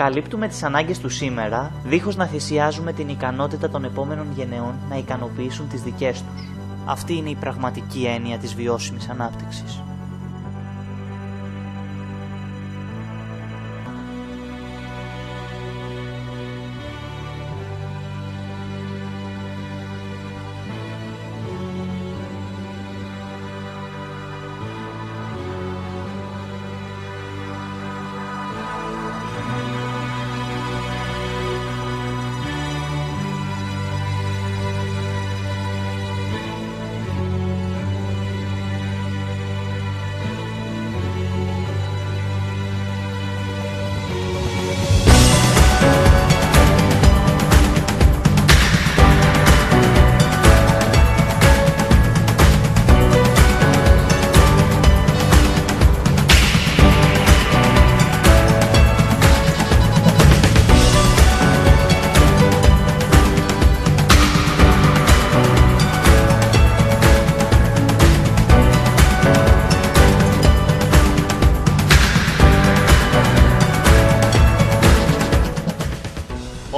Καλύπτουμε τις ανάγκες του σήμερα, δίχως να θυσιάζουμε την ικανότητα των επόμενων γενεών να ικανοποιήσουν τις δικές τους. Αυτή είναι η πραγματική έννοια της βιώσιμης ανάπτυξης.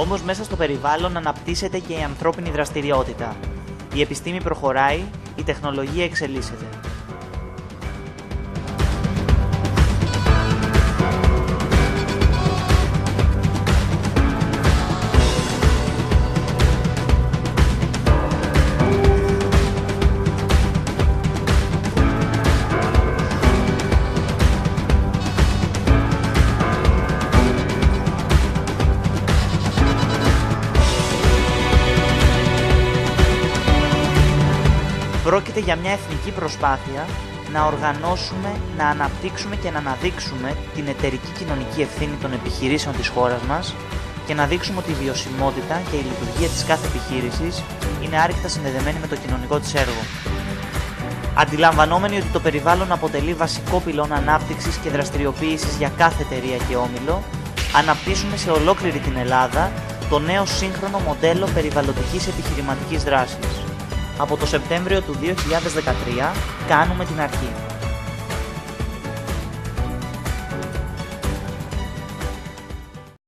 Όμως μέσα στο περιβάλλον αναπτύσσεται και η ανθρώπινη δραστηριότητα. Η επιστήμη προχωράει, η τεχνολογία εξελίσσεται. Πρόκειται για μια εθνική προσπάθεια να οργανώσουμε, να αναπτύξουμε και να αναδείξουμε την εταιρική κοινωνική ευθύνη των επιχειρήσεων της χώρας μας και να δείξουμε ότι η βιωσιμότητα και η λειτουργία της κάθε επιχείρησης είναι άρρηκτα συνδεδεμένη με το κοινωνικό της έργο. Αντιλαμβανόμενοι ότι το περιβάλλον αποτελεί βασικό πυλώνα ανάπτυξης και δραστηριοποίησης για κάθε εταιρεία και όμιλο, αναπτύσσουμε σε ολόκληρη την Ελλάδα το νέο σύγχρονο μοντέλο περιβαλλοντικής επιχειρηματικής δράσης. Από το Σεπτέμβριο του 2013 κάνουμε την αρχή.